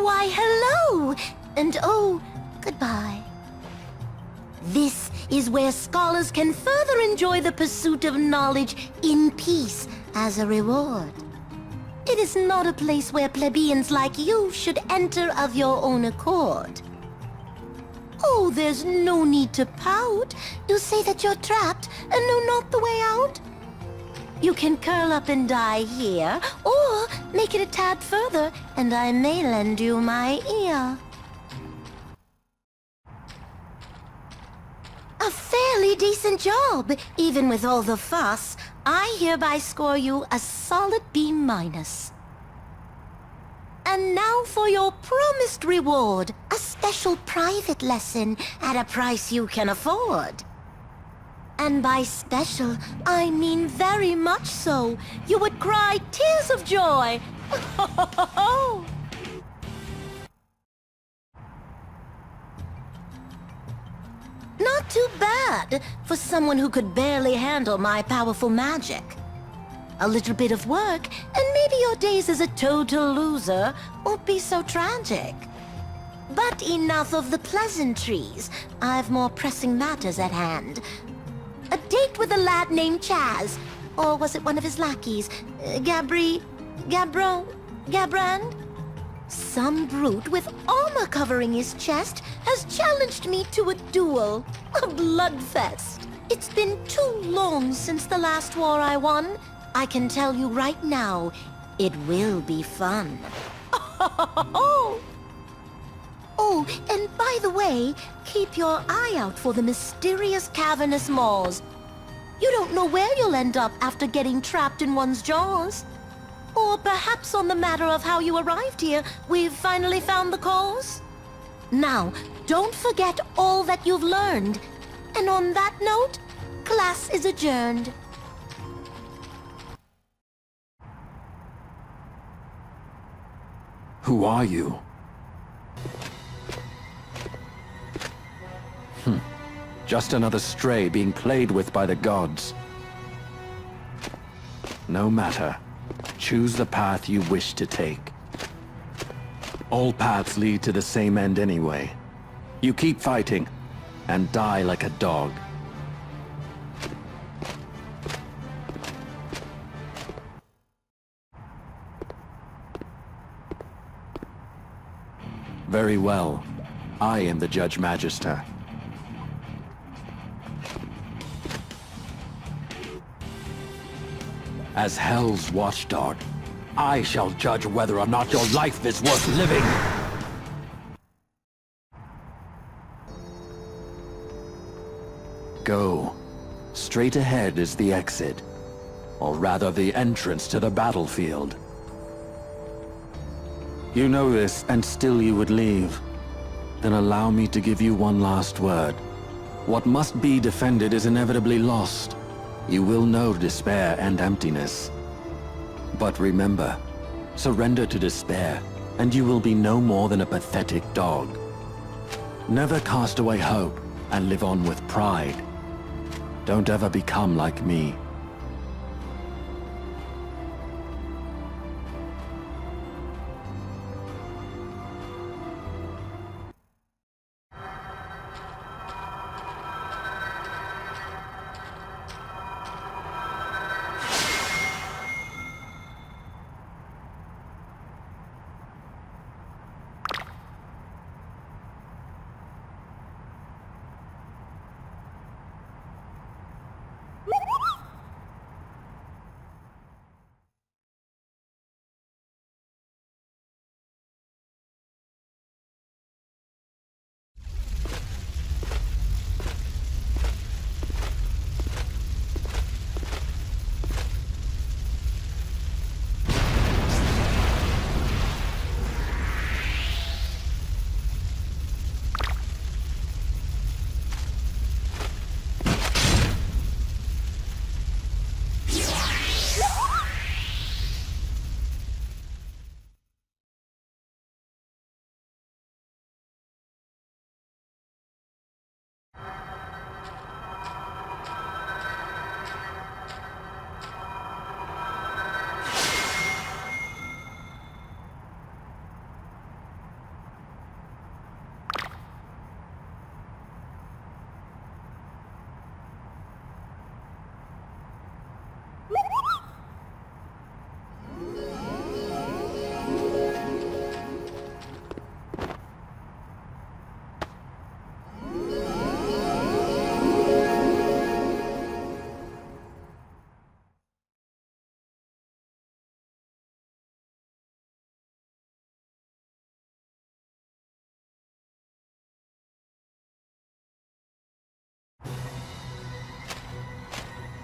Why, hello! And oh, goodbye. This is where scholars can further enjoy the pursuit of knowledge in peace as a reward. It is not a place where plebeians like you should enter of your own accord. Oh, there's no need to pout. You say that you're trapped and know not the way out? You can curl up and die here, or make it a tad further, and I may lend you my ear. A fairly decent job, even with all the fuss. I hereby score you a solid B-. And now for your promised reward, a special private lesson at a price you can afford. And by special, I mean very much so. You would cry tears of joy. Not too bad for someone who could barely handle my powerful magic. A little bit of work, and maybe your days as a total loser won't be so tragic. But enough of the pleasantries. I've more pressing matters at hand. A date with a lad named Chaz. Or was it one of his lackeys? Gabrand? Some brute with armor covering his chest has challenged me to a duel. A bloodfest. It's been too long since the last war I won. I can tell you right now, it will be fun. Oh, and by the way, keep your eye out for the mysterious cavernous maws. You don't know where you'll end up after getting trapped in one's jaws. Or perhaps on the matter of how you arrived here, we've finally found the cause? Now, don't forget all that you've learned. And on that note, class is adjourned. Who are you? Just another stray being played with by the gods. No matter. Choose the path you wish to take. All paths lead to the same end anyway. You keep fighting, and die like a dog. Very well. I am the Judge Magister. As Hell's watchdog, I shall judge whether or not your life is worth living! Go. Straight ahead is the exit. Or rather the entrance to the battlefield. You know this, and still you would leave. Then allow me to give you one last word. What must be defended is inevitably lost. You will know despair and emptiness. But remember, surrender to despair, and you will be no more than a pathetic dog. Never cast away hope, and live on with pride. Don't ever become like me.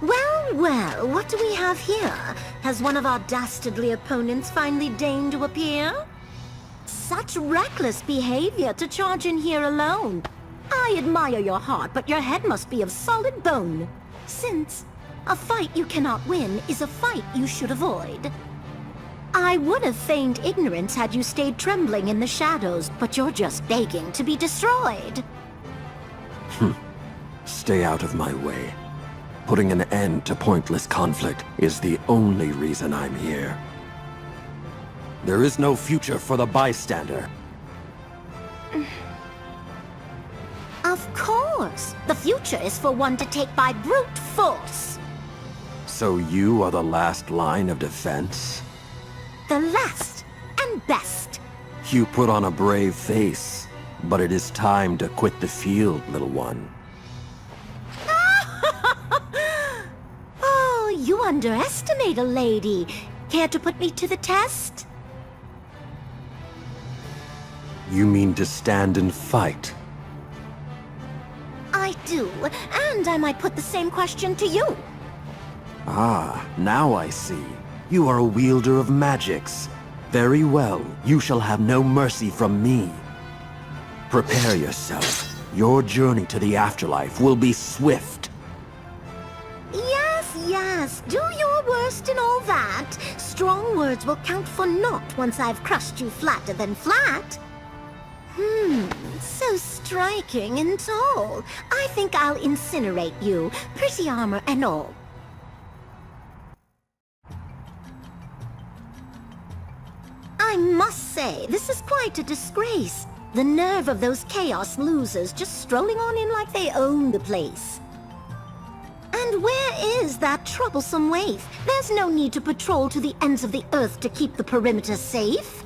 Well, well, what do we have here? Has one of our dastardly opponents finally deigned to appear? Such reckless behavior to charge in here alone. I admire your heart, but your head must be of solid bone. Since a fight you cannot win is a fight you should avoid. I would have feigned ignorance had you stayed trembling in the shadows, but you're just begging to be destroyed. Stay out of my way. Putting an end to pointless conflict is the only reason I'm here. There is no future for the bystander. Of course. The future is for one to take by brute force. So you are the last line of defense? The last and best. You put on a brave face, but it is time to quit the field, little one. Oh, you underestimate a lady. Care to put me to the test? You mean to stand and fight? I do, and I might put the same question to you. Ah, now I see. You are a wielder of magics. Very well, you shall have no mercy from me. Prepare yourself. Your journey to the afterlife will be swift. Yes, yes, do your worst and all that. Strong words will count for naught once I've crushed you flatter than flat. So striking and tall. I think I'll incinerate you, pretty armor and all. I must say, this is quite a disgrace. The nerve of those Chaos losers just strolling on in like they own the place. And where is that troublesome waif? There's no need to patrol to the ends of the earth to keep the perimeter safe.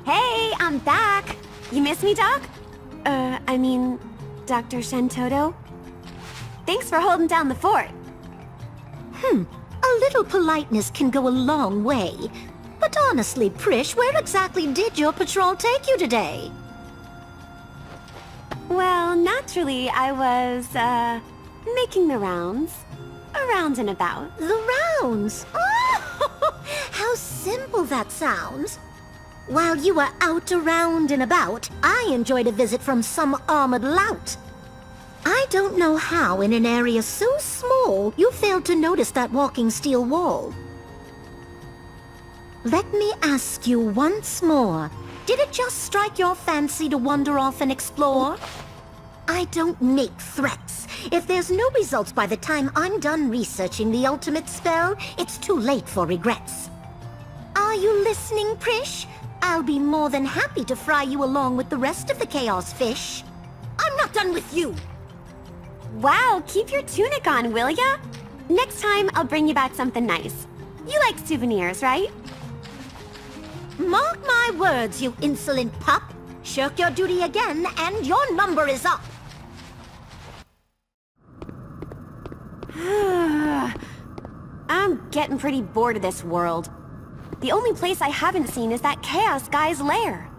Hey, I'm back! You miss me, Doc? I mean, Dr. Shantoto? Thanks for holding down the fort. A little politeness can go a long way. But honestly, Prish, where exactly did your patrol take you today? Well, naturally, I was, making the rounds. Around and about. The rounds! Oh, how simple that sounds. While you were out around and about, I enjoyed a visit from some armored lout. I don't know how, in an area so small, you failed to notice that walking steel wall. Let me ask you once more. Did it just strike your fancy to wander off and explore? I don't make threats. If there's no results by the time I'm done researching the ultimate spell, it's too late for regrets. Are you listening, Prish? I'll be more than happy to fry you along with the rest of the Chaos fish. I'm not done with you! Wow, keep your tunic on, will ya? Next time, I'll bring you back something nice. You like souvenirs, right? Mark my words, you insolent pup. Shirk your duty again, and your number is up. I'm getting pretty bored of this world. The only place I haven't seen is that Chaos guy's lair.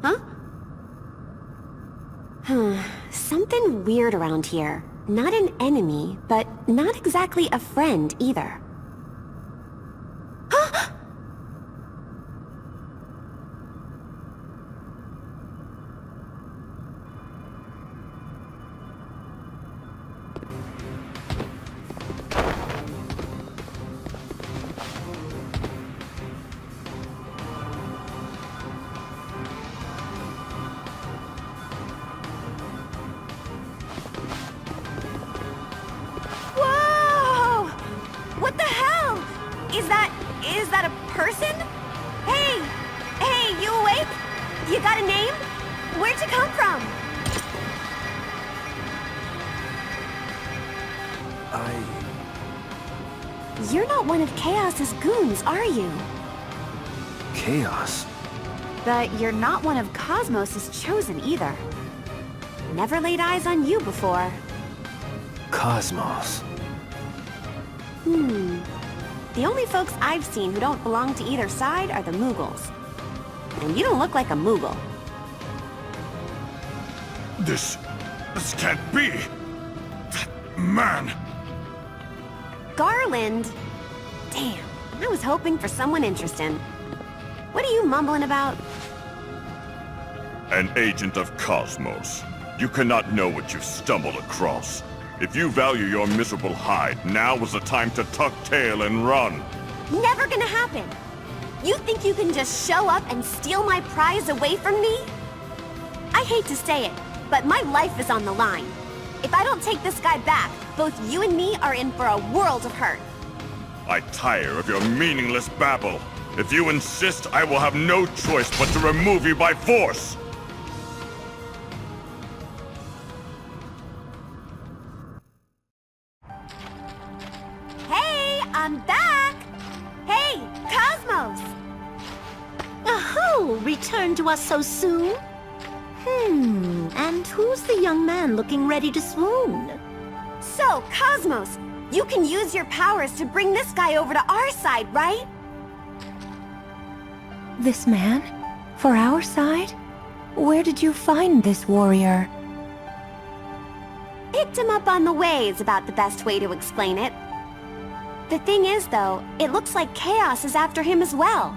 Huh? Something weird around here. Not an enemy, but not exactly a friend either. Is that a person? Hey! Hey, you awake? You got a name? Where'd you come from? You're not one of Chaos's goons, are you? Chaos? But you're not one of Cosmos' chosen either. Never laid eyes on you before. Cosmos. The only folks I've seen who don't belong to either side are the Moogles. And you don't look like a Moogle. This can't be. That man. Garland? Damn, I was hoping for someone interesting. What are you mumbling about? An agent of Cosmos. You cannot know what you've stumbled across. If you value your miserable hide, now is the time to tuck tail and run. Never gonna happen. You think you can just show up and steal my prize away from me? I hate to say it, but my life is on the line. If I don't take this guy back, both you and me are in for a world of hurt. I tire of your meaningless babble. If you insist, I will have no choice but to remove you by force. Hey, I'm back! Hey, Cosmos! Oh, returned to us so soon? And who's the young man looking ready to swoon? So, Cosmos, you can use your powers to bring this guy over to our side, right? This man? For our side? Where did you find this warrior? Picked him up on the way is about the best way to explain it. The thing is, though, it looks like Chaos is after him as well.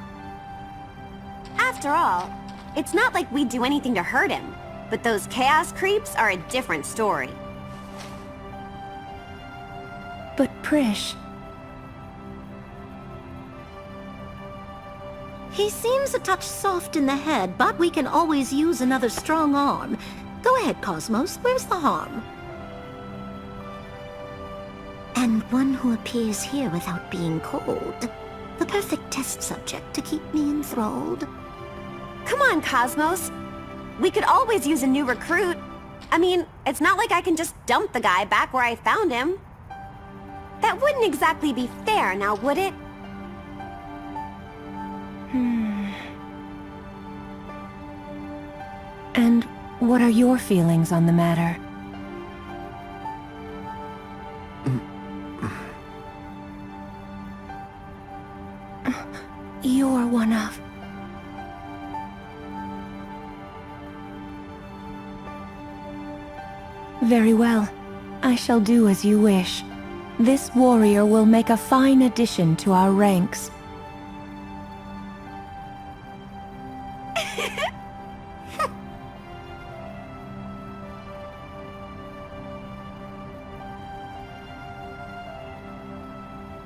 After all, it's not like we'd do anything to hurt him, but those Chaos creeps are a different story. But Prish... He seems a touch soft in the head, but we can always use another strong arm. Go ahead, Cosmos. Where's the harm? And one who appears here without being cold. The perfect test subject to keep me enthralled. Come on, Cosmos. We could always use a new recruit. I mean, it's not like I can just dump the guy back where I found him. That wouldn't exactly be fair, now would it? And what are your feelings on the matter? You're one of... Very well. I shall do as you wish. This warrior will make a fine addition to our ranks.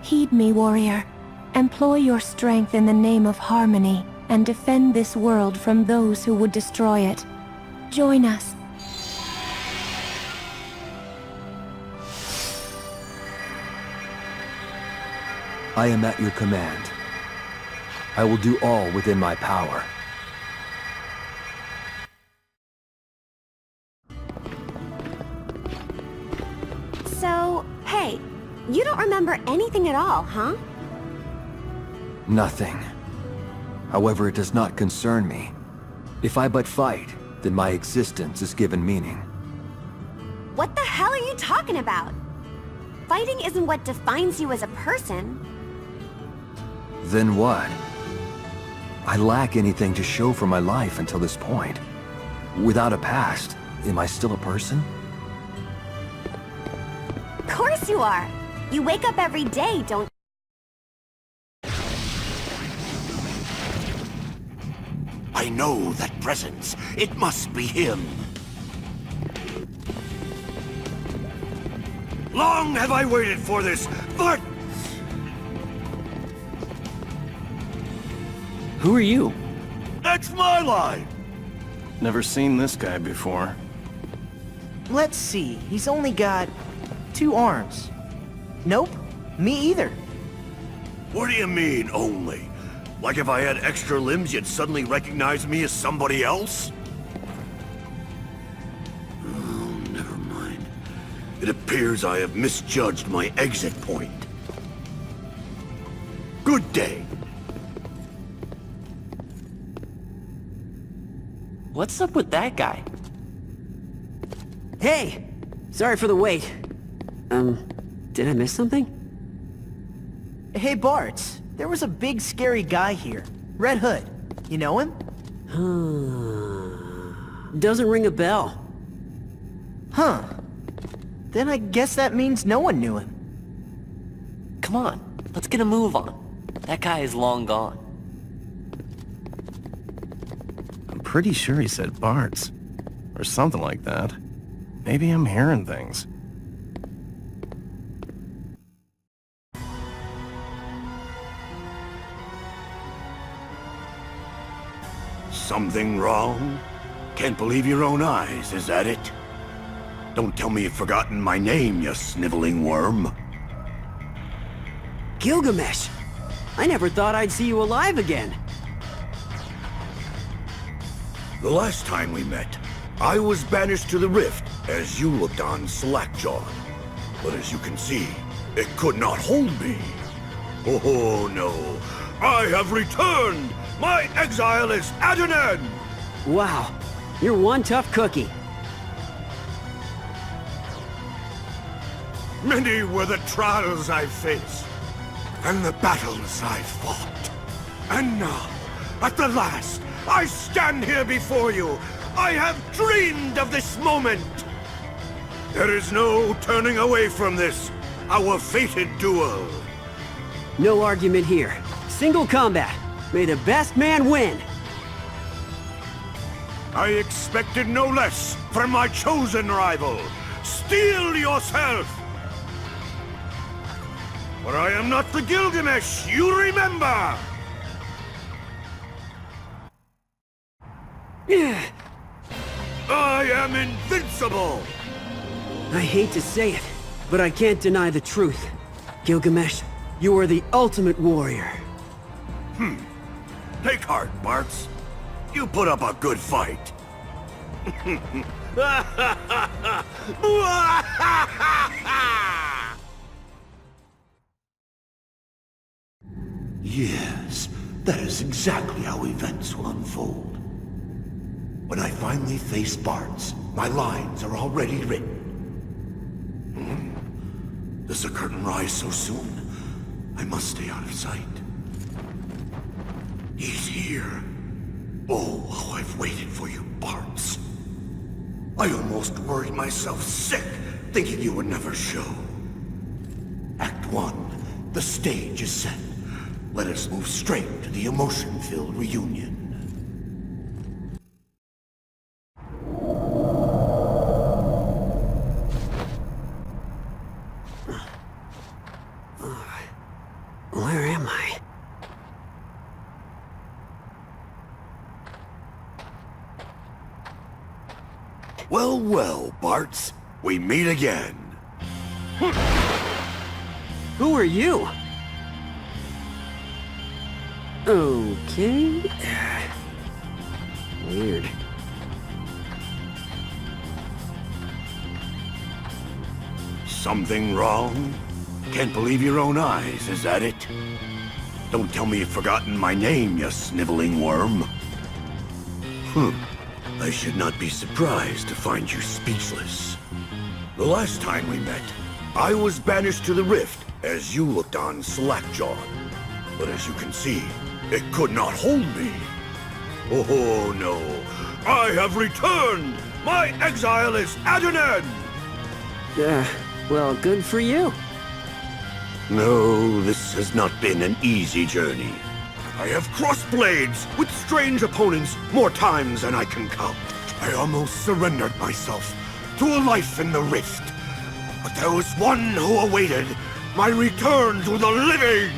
Heed me, warrior. Employ your strength in the name of harmony, and defend this world from those who would destroy it. Join us. I am at your command. I will do all within my power. So, hey, you don't remember anything at all, huh? Nothing. However, it does not concern me. If I but fight, then my existence is given meaning. What the hell are you talking about? Fighting isn't what defines you as a person. Then what? I lack anything to show for my life until this point. Without a past, am I still a person? Of course you are. You wake up every day, don't I know that presence. It must be him. Long have I waited for this, but... Who are you? That's my line! Never seen this guy before. Let's see, he's only got 2 arms. Nope, me either. What do you mean, only? Like if I had extra limbs, you'd suddenly recognize me as somebody else? Oh, never mind. It appears I have misjudged my exit point. Good day. What's up with that guy? Hey! Sorry for the wait. Did I miss something? Hey, Bart. There was a big scary guy here. Red Hood. You know him? Doesn't ring a bell. Huh. Then I guess that means no one knew him. Come on, let's get a move on. That guy is long gone. I'm pretty sure he said Bart's. Or something like that. Maybe I'm hearing things. Something wrong? Can't believe your own eyes, is that it? Don't tell me you've forgotten my name, you sniveling worm. Gilgamesh! I never thought I'd see you alive again. The last time we met, I was banished to the rift as you looked on slack-jawed. But as you can see, it could not hold me. Oh no, I have returned! My exile is at an end! Wow, you're one tough cookie. Many were the trials I faced, and the battles I fought. And now, at the last, I stand here before you. I have dreamed of this moment. There is no turning away from this, our fated duel. No argument here. Single combat. May the best man win. I expected no less from my chosen rival. Steel yourself! For I am not the Gilgamesh you remember! I am invincible! I hate to say it, but I can't deny the truth. Gilgamesh, you are the ultimate warrior. Take heart, Bartz. You put up a good fight. Yes, that is exactly how events will unfold. When I finally face Bartz, my lines are already written. Does the curtain rise so soon? I must stay out of sight. He's here. Oh, how I've waited for you, Bartz. I almost worried myself sick, thinking you would never show. Act 1. The stage is set. Let us move straight to the emotion-filled reunion. Where am I? Well, well, Bartz. We meet again. Who are you? Okay. Weird. Something wrong? Can't believe your own eyes, is that it? Don't tell me you've forgotten my name, you sniveling worm. I should not be surprised to find you speechless. The last time we met, I was banished to the rift as you looked on slack-jawed. But as you can see, it could not hold me. Oh no, I have returned! My exile is at an end! Well, good for you. No, this has not been an easy journey. I have crossed blades with strange opponents more times than I can count. I almost surrendered myself to a life in the rift. But there was one who awaited my return to the living.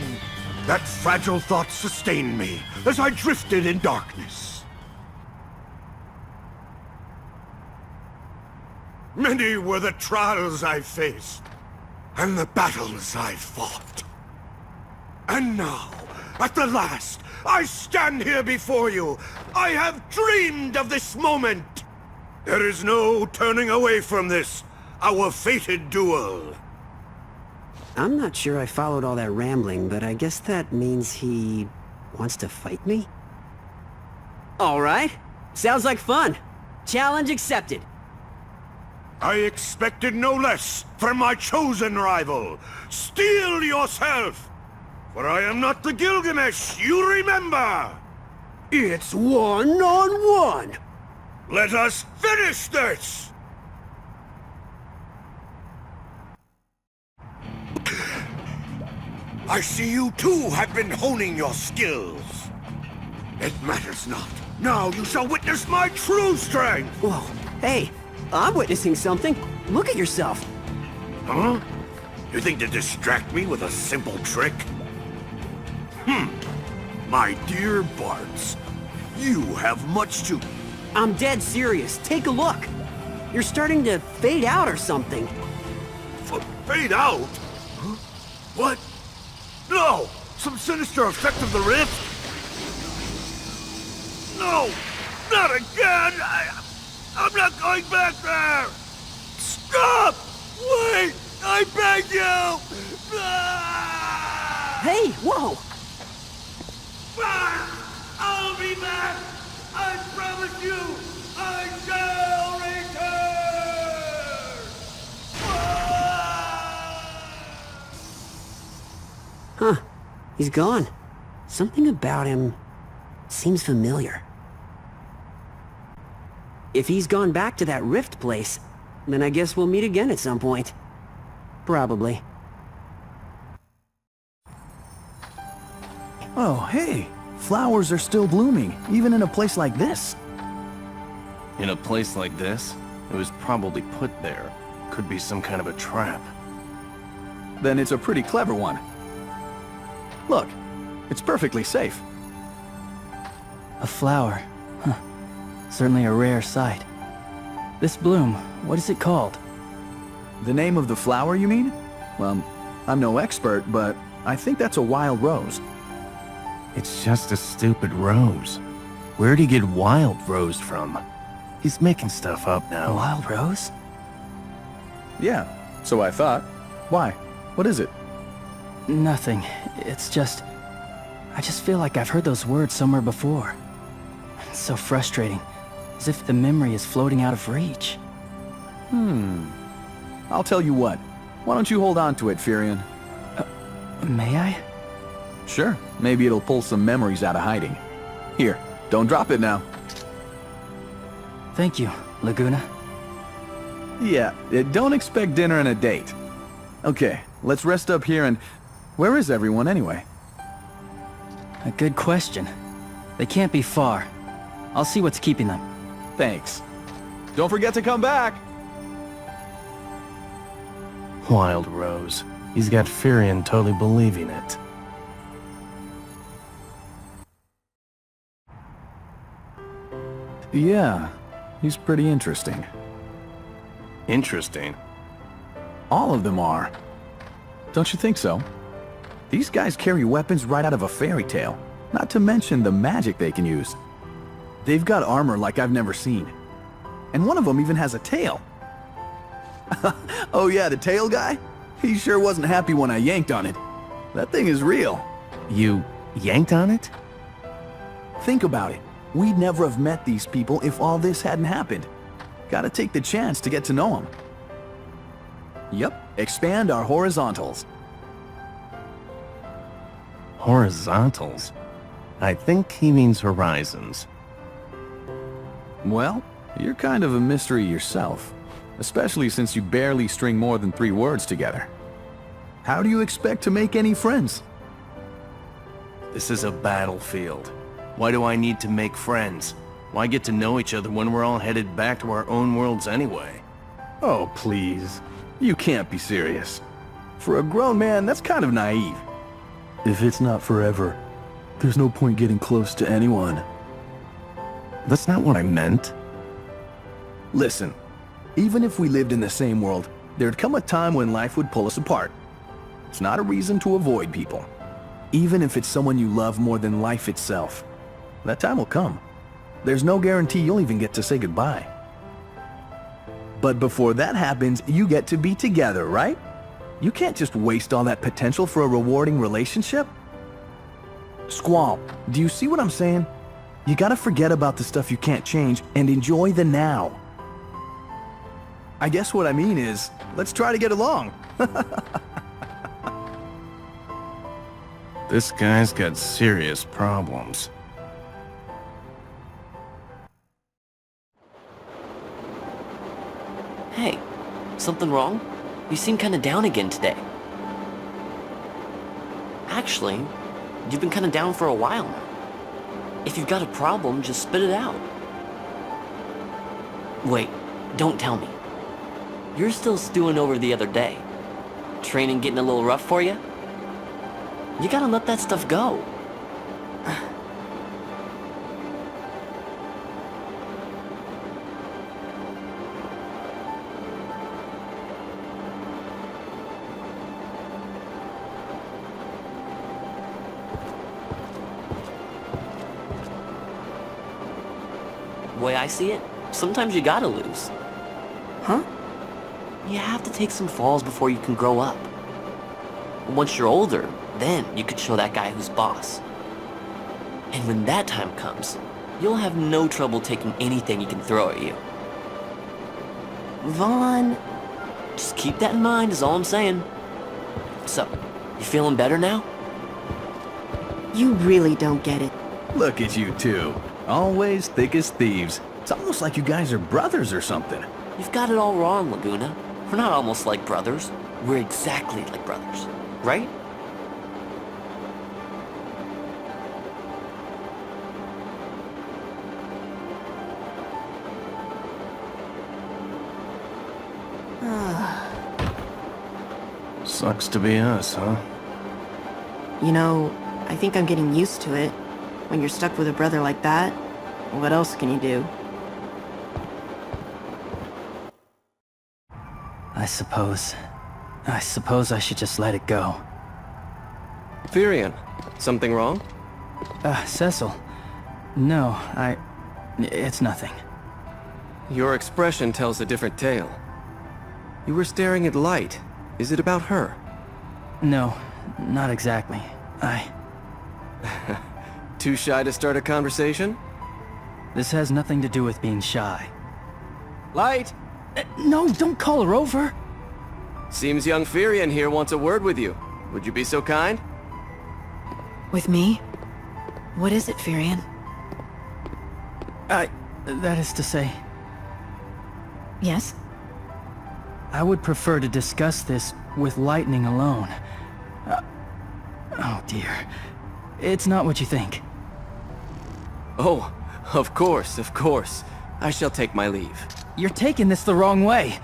That fragile thought sustained me as I drifted in darkness. Many were the trials I faced, and the battles I fought. And now, at the last, I stand here before you. I have dreamed of this moment. There is no turning away from this, our fated duel. I'm not sure I followed all that rambling, but I guess that means he wants to fight me? All right. Sounds like fun. Challenge accepted. I expected no less from my chosen rival. Steel yourself! For I am not the Gilgamesh you remember! It's 1-on-1! Let us finish this! I see you too have been honing your skills. It matters not. Now you shall witness my true strength! Whoa, hey, I'm witnessing something. Look at yourself. Huh? You think to distract me with a simple trick? My dear Bartz, you have much to... I'm dead serious. Take a look. You're starting to fade out or something. Fade out? Huh? What? No! Some sinister effect of the rift? No! Not again! I'm not going back there! Stop! Wait! I beg you! Hey, whoa! I'll be back! I promise you! I shall return! Huh. He's gone. Something about him seems familiar. If he's gone back to that rift place, then I guess we'll meet again at some point. Probably. Oh, hey! Flowers are still blooming, even in a place like this. In a place like this, it was probably put there. Could be some kind of a trap. Then it's a pretty clever one. Look, it's perfectly safe. A flower. Huh. Certainly a rare sight. This bloom, what is it called? The name of the flower, you mean? Well, I'm no expert, but I think that's a wild rose. It's just a stupid rose. Where'd he get wild rose from? He's making stuff up now. A wild rose? Yeah, so I thought. Why? What is it? Nothing. It's just... I just feel like I've heard those words somewhere before. It's so frustrating. As if the memory is floating out of reach. I'll tell you what. Why don't you hold on to it, Firion? May I? Sure. Maybe it'll pull some memories out of hiding. Here, don't drop it now. Thank you, Laguna. Yeah, don't expect dinner and a date. Okay, let's rest up here and... Where is everyone anyway? A good question. They can't be far. I'll see what's keeping them. Thanks. Don't forget to come back! Wild rose. He's got Firion totally believing it. Yeah, he's pretty interesting. Interesting. All of them are. Don't you think so? These guys carry weapons right out of a fairy tale, not to mention the magic they can use. They've got armor like I've never seen. And one of them even has a tail. Oh yeah, the tail guy? He sure wasn't happy when I yanked on it. That thing is real. You yanked on it? Think about it. We'd never have met these people if all this hadn't happened. Gotta take the chance to get to know them. Yep, expand our horizontals. Horizontals? I think he means horizons. Well, you're kind of a mystery yourself, especially since you barely string more than 3 words together. How do you expect to make any friends? This is a battlefield. Why do I need to make friends? Why get to know each other when we're all headed back to our own worlds anyway? Oh, please. You can't be serious. For a grown man, that's kind of naive. If it's not forever, there's no point getting close to anyone. That's not what I meant. Listen, even if we lived in the same world, there'd come a time when life would pull us apart. It's not a reason to avoid people, even if it's someone you love more than life itself. That time will come. There's no guarantee you'll even get to say goodbye. But before that happens, you get to be together, right? You can't just waste all that potential for a rewarding relationship. Squall, do you see what I'm saying? You gotta forget about the stuff you can't change and enjoy the now. I guess what I mean is, let's try to get along. This guy's got serious problems. Hey, something wrong? You seem kinda down again today. Actually, you've been kinda down for a while now. If you've got a problem, just spit it out. Wait, don't tell me. You're still stewing over the other day. Training getting a little rough for you? You gotta let that stuff go. The way I see it, sometimes you gotta lose. Huh? You have to take some falls before you can grow up. Once you're older, then you could show that guy who's boss. And when that time comes, you'll have no trouble taking anything he can throw at you. Vaughn, just keep that in mind is all I'm saying. So, you feeling better now? You really don't get it. Look at you two. Always thick as thieves. It's almost like you guys are brothers or something. You've got it all wrong, Laguna. We're not almost like brothers. We're exactly like brothers, right? Sucks to be us, huh? You know, I think I'm getting used to it. When you're stuck with a brother like that, what else can you do? I suppose I should just let it go. Firion, something wrong? Cecil. No, it's nothing. Your expression tells a different tale. You were staring at light. Is it about her? No, not exactly. Too shy to start a conversation? This has nothing to do with being shy. Light! No, don't call her over! Seems young Firion here wants a word with you. Would you be so kind? With me? What is it, Firion? That is to say, Yes? I would prefer to discuss this with Lightning alone. Oh dear. It's not what you think. Oh, of course, of course. I shall take my leave. You're taking this the wrong way.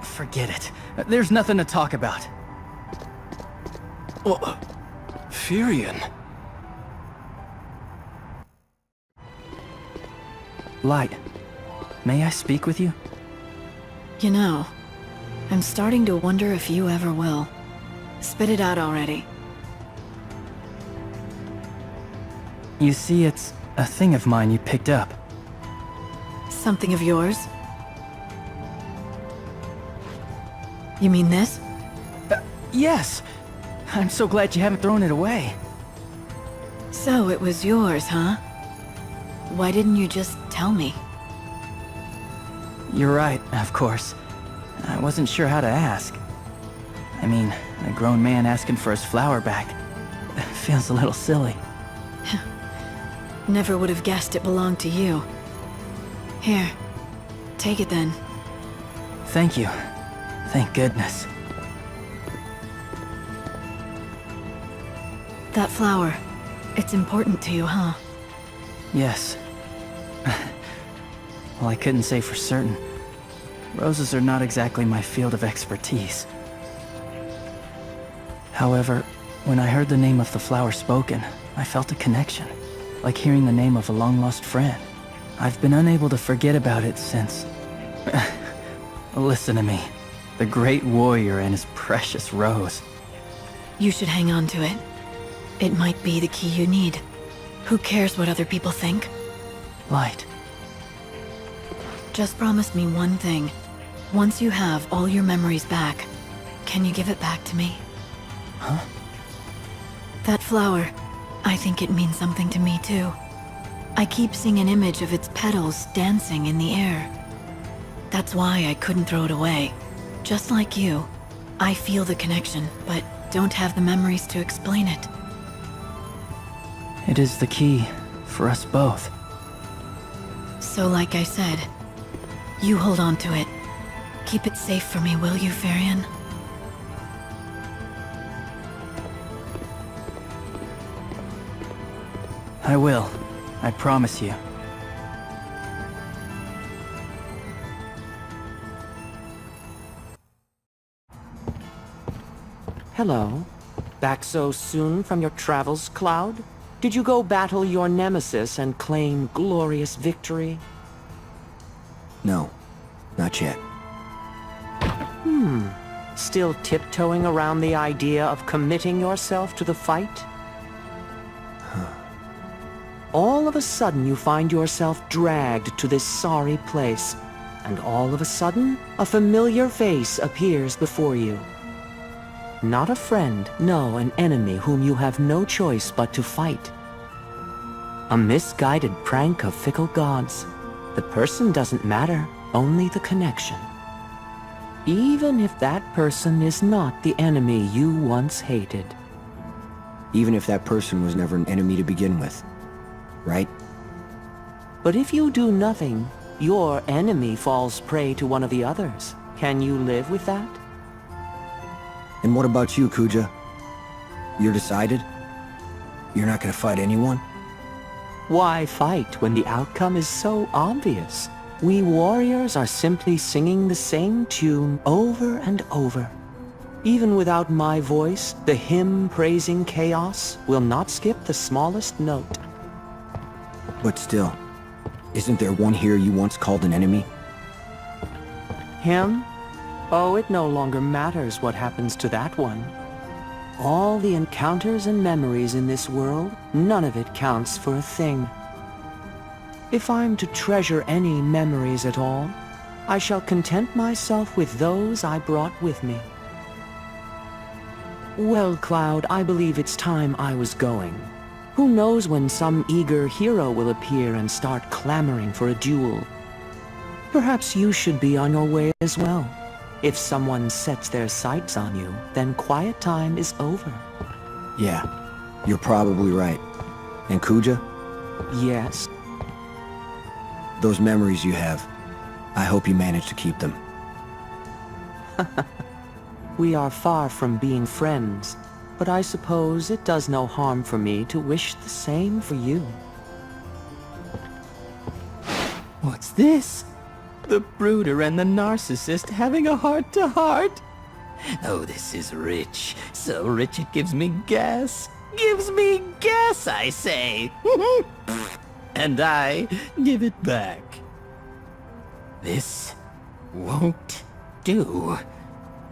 Forget it. There's nothing to talk about. Oh, Firion. Light, may I speak with you? You know, I'm starting to wonder if you ever will. Spit it out already. You see, it's a thing of mine you picked up. Something of yours? You mean this? Yes! I'm so glad you haven't thrown it away. So it was yours, huh? Why didn't you just tell me? You're right, of course. I wasn't sure how to ask. I mean, a grown man asking for his flower back. Feels a little silly. Never would have guessed it belonged to you. Here, take it then. Thank you. Thank goodness. That flower, it's important to you, huh? Yes. Well, I couldn't say for certain. Roses are not exactly my field of expertise. However, when I heard the name of the flower spoken, I felt a connection, like hearing the name of a long-lost friend. I've been unable to forget about it since... Listen to me. The great warrior and his precious rose. You should hang on to it. It might be the key you need. Who cares what other people think? Light. Just promise me one thing. Once you have all your memories back, can you give it back to me? Huh? That flower, I think it means something to me too. I keep seeing an image of its petals dancing in the air. That's why I couldn't throw it away. Just like you, I feel the connection, but don't have the memories to explain it. It is the key for us both. So like I said, you hold on to it. Keep it safe for me, will you, Firion? I will. I promise you. Hello. Back so soon from your travels, Cloud? Did you go battle your nemesis and claim glorious victory? No, not yet. Still tiptoeing around the idea of committing yourself to the fight? All of a sudden you find yourself dragged to this sorry place, and all of a sudden, a familiar face appears before you. Not a friend, no, an enemy whom you have no choice but to fight. A misguided prank of fickle gods. The person doesn't matter, only the connection. Even if that person is not the enemy you once hated. Even if that person was never an enemy to begin with, right? But if you do nothing, your enemy falls prey to one of the others. Can you live with that? And what about you, Kuja? You're decided? You're not gonna fight anyone? Why fight when the outcome is so obvious? We warriors are simply singing the same tune over and over. Even without my voice, the hymn praising chaos will not skip the smallest note. But still, isn't there one here you once called an enemy? Him? Oh, it no longer matters what happens to that one. All the encounters and memories in this world, none of it counts for a thing. If I'm to treasure any memories at all, I shall content myself with those I brought with me. Well, Cloud, I believe it's time I was going. Who knows when some eager hero will appear and start clamoring for a duel? Perhaps you should be on your way as well. If someone sets their sights on you, then quiet time is over. Yeah, you're probably right. And Kuja? Yes? Those memories you have, I hope you manage to keep them. We are far from being friends, but I suppose it does no harm for me to wish the same for you. What's this? The brooder and the narcissist having a heart-to-heart? Oh, this is rich. So rich it gives me gas. Gives me gas, I say. And I give it back. This won't do.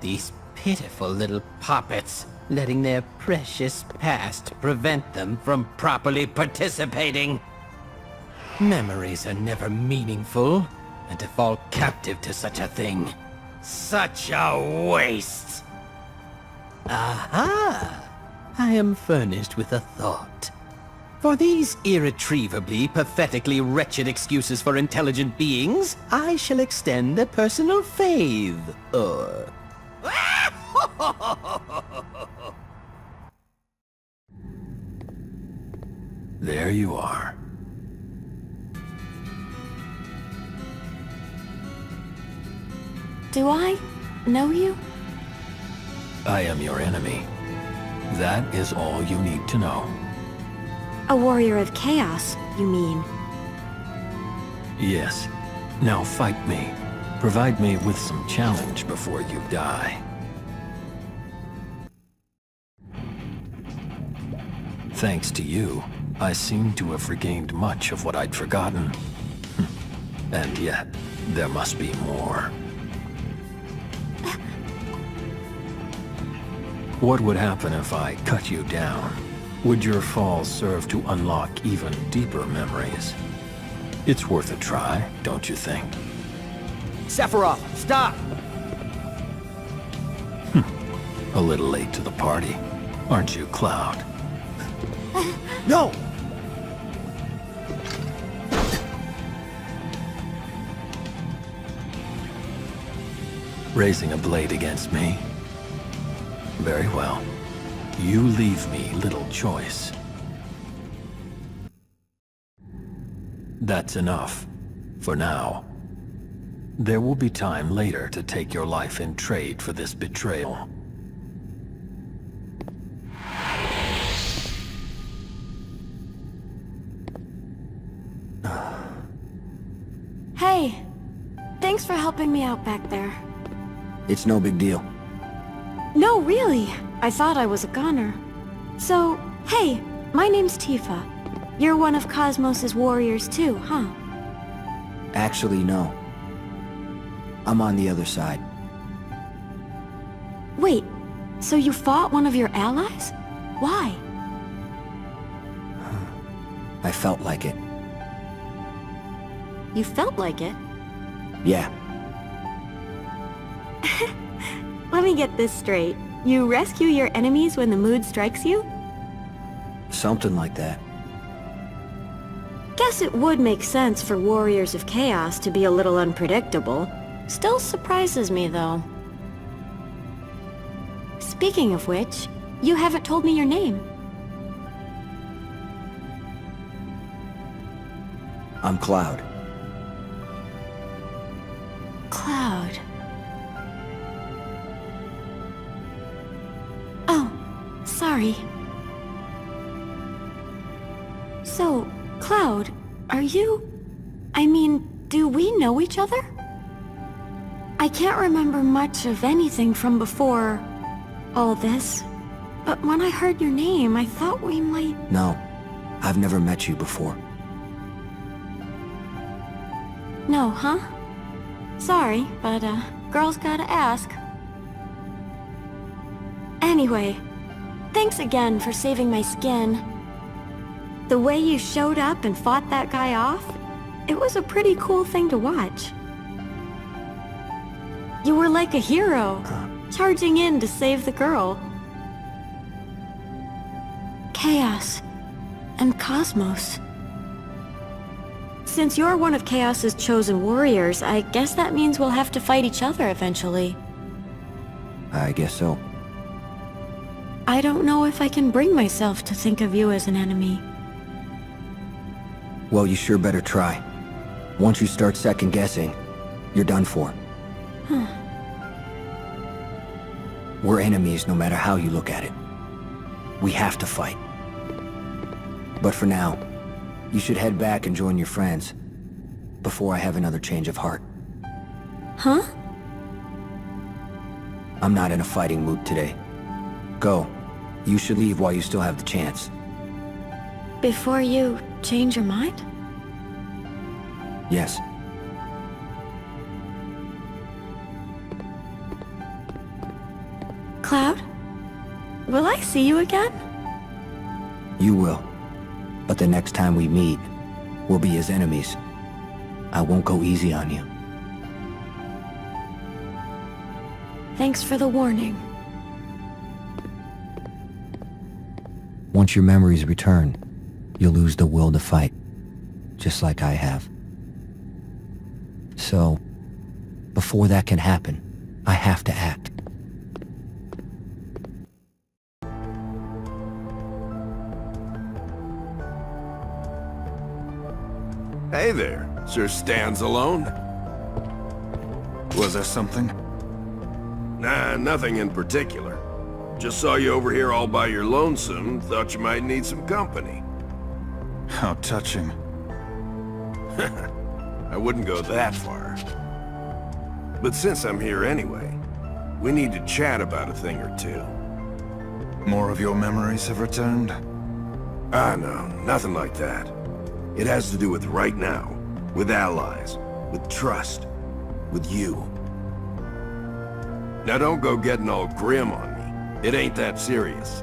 These pitiful little poppets, letting their precious past prevent them from properly participating. Memories are never meaningful, and to fall captive to such a thing, such a waste. Aha! I am furnished with a thought. For these irretrievably, pathetically wretched excuses for intelligent beings, I shall extend a personal favor. There you are. Do I know you? I am your enemy. That is all you need to know. A warrior of chaos, you mean? Yes. Now fight me. Provide me with some challenge before you die. Thanks to you, I seem to have regained much of what I'd forgotten. And yet, there must be more. What would happen if I cut you down? Would your fall serve to unlock even deeper memories? It's worth a try, don't you think? Sephiroth, stop! A little late to the party, aren't you, Cloud? No! Raising a blade against me? Very well. You leave me little choice. That's enough. For now. There will be time later to take your life in trade for this betrayal. Hey, thanks for helping me out back there. It's no big deal. No, really. I thought I was a goner. So, hey, my name's Tifa. You're one of Cosmos' warriors too, huh? Actually, no. I'm on the other side. Wait, so you fought one of your allies? Why? I felt like it. You felt like it? Yeah. Let me get this straight. You rescue your enemies when the mood strikes you? Something like that. Guess it would make sense for warriors of chaos to be a little unpredictable. Still surprises me, though. Speaking of which, you haven't told me your name. I'm Cloud. Cloud. Oh, sorry. So, Cloud, are you... I mean, do we know each other? I can't remember much of anything from before all this, but when I heard your name, I thought we might... No, I've never met you before. No, huh? Sorry, but, girls gotta ask. Anyway, thanks again for saving my skin. The way you showed up and fought that guy off, it was a pretty cool thing to watch. You were like a hero, charging in to save the girl. Chaos and Cosmos. Since you're one of Chaos's chosen warriors, I guess that means we'll have to fight each other eventually. I guess so. I don't know if I can bring myself to think of you as an enemy. Well, you sure better try. Once you start second-guessing, you're done for. Huh. We're enemies no matter how you look at it. We have to fight. But for now, you should head back and join your friends, before I have another change of heart. Huh? I'm not in a fighting mood today. Go. You should leave while you still have the chance. Before you change your mind? Yes. Cloud? Will I see you again? You will. But the next time we meet, we'll be as enemies. I won't go easy on you. Thanks for the warning. Once your memories return, you'll lose the will to fight, just like I have. So, before that can happen, I have to act. Hey there, Sir Stands Alone. Was there something? Nah, nothing in particular. Just saw you over here all by your lonesome, thought you might need some company. How touching. I wouldn't go that far. But since I'm here anyway, we need to chat about a thing or two. More of your memories have returned? Ah, no, nothing like that. It has to do with right now, with allies, with trust, with you. Now don't go getting all grim on me. It ain't that serious.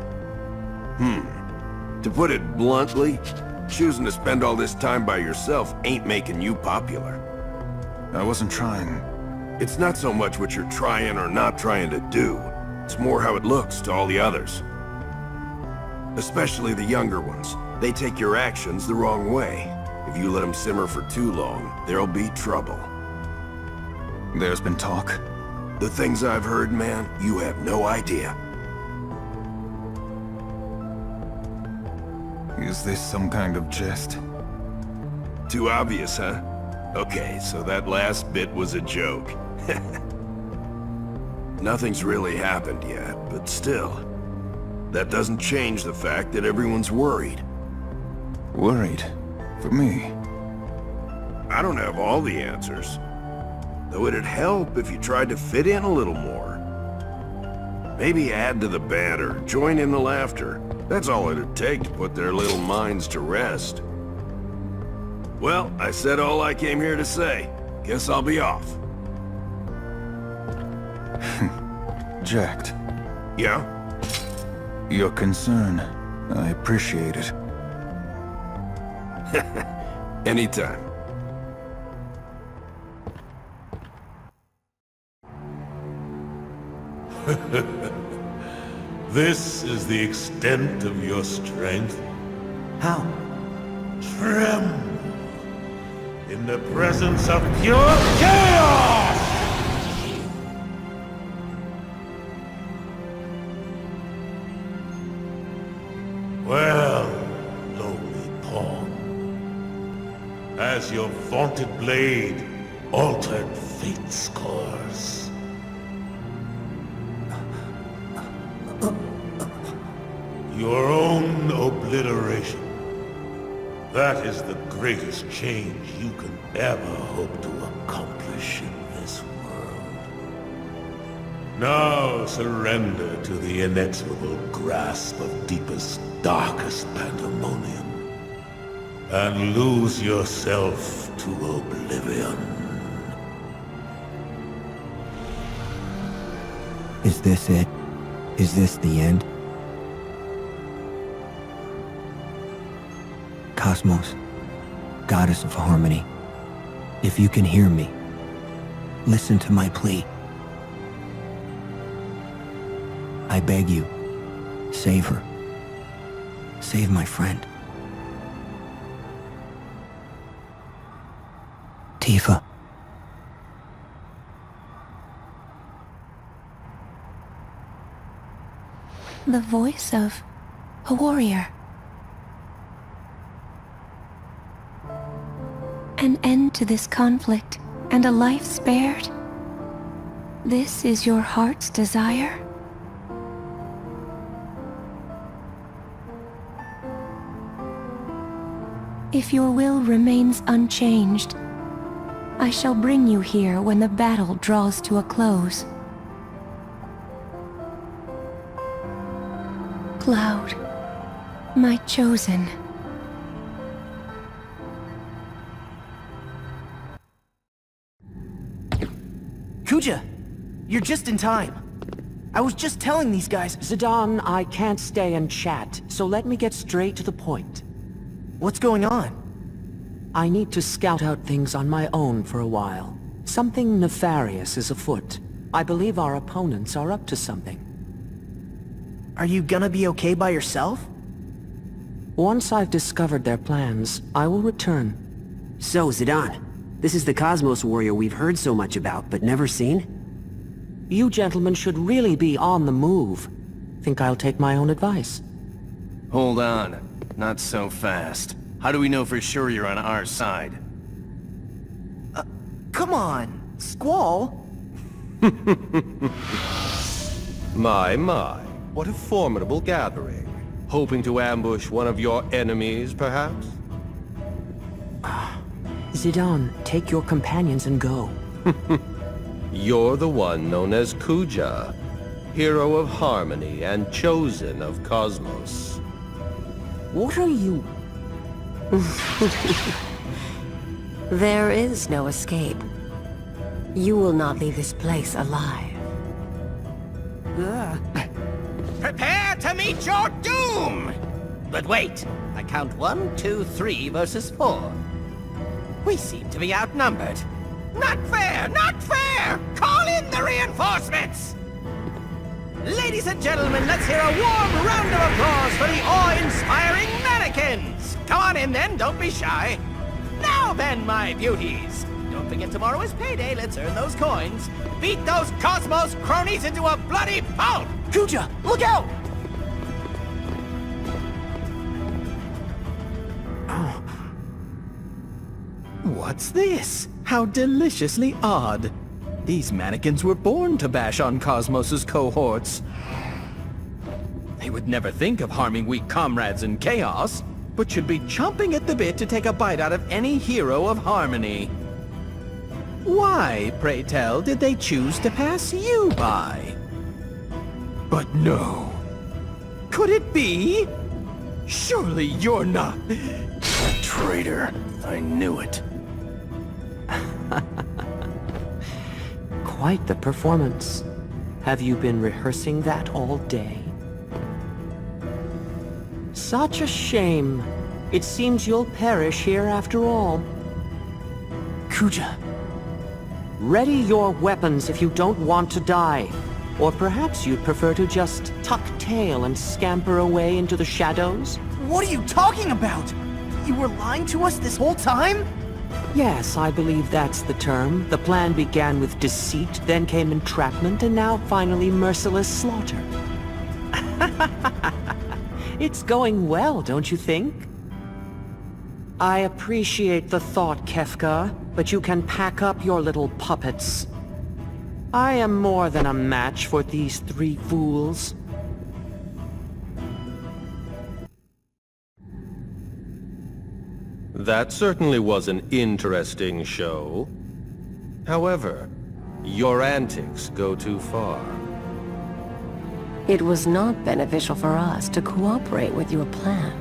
To put it bluntly, choosing to spend all this time by yourself ain't making you popular. I wasn't trying. It's not so much what you're trying or not trying to do. It's more how it looks to all the others. Especially the younger ones. They take your actions the wrong way. If you let them simmer for too long, there'll be trouble. There's been talk? The things I've heard, man, you have no idea. Is this some kind of jest? Too obvious, huh? Okay, so that last bit was a joke. Nothing's really happened yet, but still. That doesn't change the fact that everyone's worried. Worried? For me? I don't have all the answers. Though it'd help if you tried to fit in a little more. Maybe add to the banter, join in the laughter. That's all it'd take to put their little minds to rest. Well, I said all I came here to say. Guess I'll be off. Jacked. Yeah? Your concern. I appreciate it. Anytime. This is the extent of your strength. How? Tremble in the presence of pure chaos! Well, lowly pawn, has your vaunted blade altered fate's course? Your own obliteration. That is the greatest change you can ever hope to accomplish in this world. Now surrender to the inexorable grasp of deepest, darkest pandemonium, and lose yourself to oblivion. Is this it? Is this the end? Cosmos, goddess of harmony, if you can hear me, listen to my plea. I beg you, save her. Save my friend. Tifa. The voice of a warrior. An end to this conflict, and a life spared? This is your heart's desire? If your will remains unchanged, I shall bring you here when the battle draws to a close. Cloud, my chosen. Kuja! You're just in time. I was just telling these guys... Zidane, I can't stay and chat, so let me get straight to the point. What's going on? I need to scout out things on my own for a while. Something nefarious is afoot. I believe our opponents are up to something. Are you gonna be okay by yourself? Once I've discovered their plans, I will return. So, Zidane, this is the Cosmos warrior we've heard so much about, but never seen? You gentlemen should really be on the move. Think I'll take my own advice? Hold on. Not so fast. How do we know for sure you're on our side? Come on, Squall. My, what a formidable gathering. Hoping to ambush one of your enemies, perhaps? Zidane, take your companions and go. You're the one known as Kuja, hero of harmony and chosen of Cosmos. What are you... There is no escape. You will not leave this place alive. Prepare to meet your doom! But wait, I count 1, 2, 3 versus 4. We seem to be outnumbered. Not fair! Not fair! Call in the reinforcements! Ladies and gentlemen, let's hear a warm round of applause for the awe-inspiring mannequins! Come on in then, don't be shy. Now then, my beauties. Don't forget tomorrow is payday, let's earn those coins. Beat those Cosmos cronies into a bloody pulp! Kuja, look out! What's this? How deliciously odd. These mannequins were born to bash on Cosmos's cohorts. They would never think of harming weak comrades in chaos. but should be chomping at the bit to take a bite out of any hero of harmony. Why, pray tell, did they choose to pass you by? But no. Could it be? Surely you're not... Traitor. I knew it. Quite the performance. Have you been rehearsing that all day? Such a shame. It seems you'll perish here after all. Kuja. Ready your weapons if you don't want to die. Or perhaps you'd prefer to just tuck tail and scamper away into the shadows? What are you talking about? You were lying to us this whole time? Yes, I believe that's the term. The plan began with deceit, then came entrapment, and now finally merciless slaughter. It's going well, don't you think? I appreciate the thought, Kefka, but you can pack up your little puppets. I am more than a match for these three fools. That certainly was an interesting show. However, your antics go too far. It was not beneficial for us to cooperate with your plan.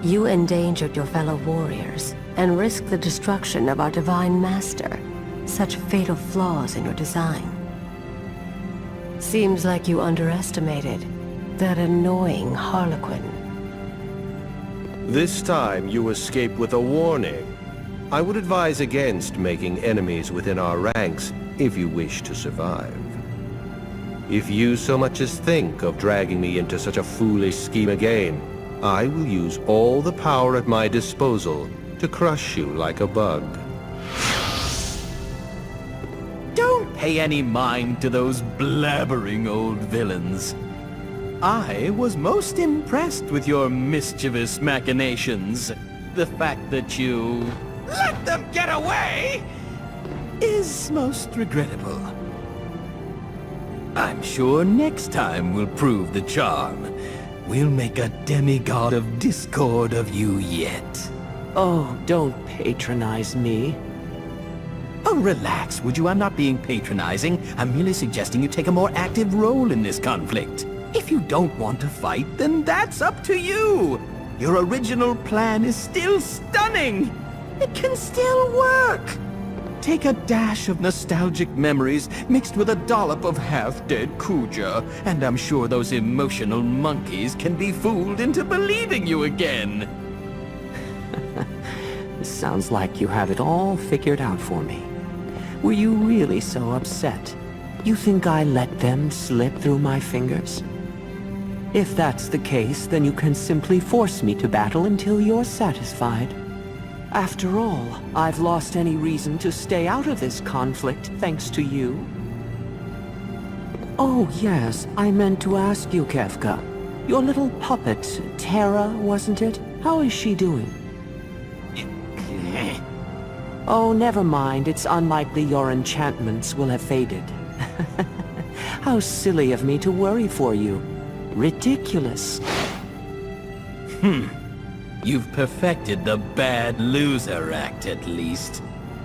You endangered your fellow warriors and risked the destruction of our divine master. Such fatal flaws in your design. Seems like you underestimated that annoying Harlequin. This time you escape with a warning. I would advise against making enemies within our ranks if you wish to survive. If you so much as think of dragging me into such a foolish scheme again, I will use all the power at my disposal to crush you like a bug. Don't pay any mind to those blabbering old villains. I was most impressed with your mischievous machinations. The fact that you let them get away is most regrettable. I'm sure next time we'll prove the charm. We'll make a demigod of discord of you yet. Oh, don't patronize me. Oh, relax, would you? I'm not being patronizing. I'm merely suggesting you take a more active role in this conflict. If you don't want to fight, then that's up to you. Your original plan is still stunning. It can still work. Take a dash of nostalgic memories mixed with a dollop of half-dead Kuja, and I'm sure those emotional monkeys can be fooled into believing you again. Sounds like you have it all figured out for me. Were you really so upset? You think I let them slip through my fingers? If that's the case, then you can simply force me to battle until you're satisfied. After all, I've lost any reason to stay out of this conflict thanks to you. Oh yes, I meant to ask you, Kefka. Your little puppet, Terra, wasn't it? How is she doing? Oh, never mind. It's unlikely your enchantments will have faded. How silly of me to worry for you. Ridiculous. You've perfected the bad loser act at least.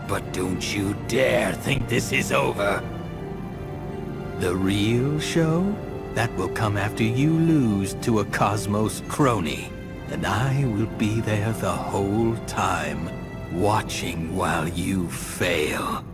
But don't you dare think this is over. The real show? That will come after you lose to a Cosmos crony. And I will be there the whole time, watching while you fail.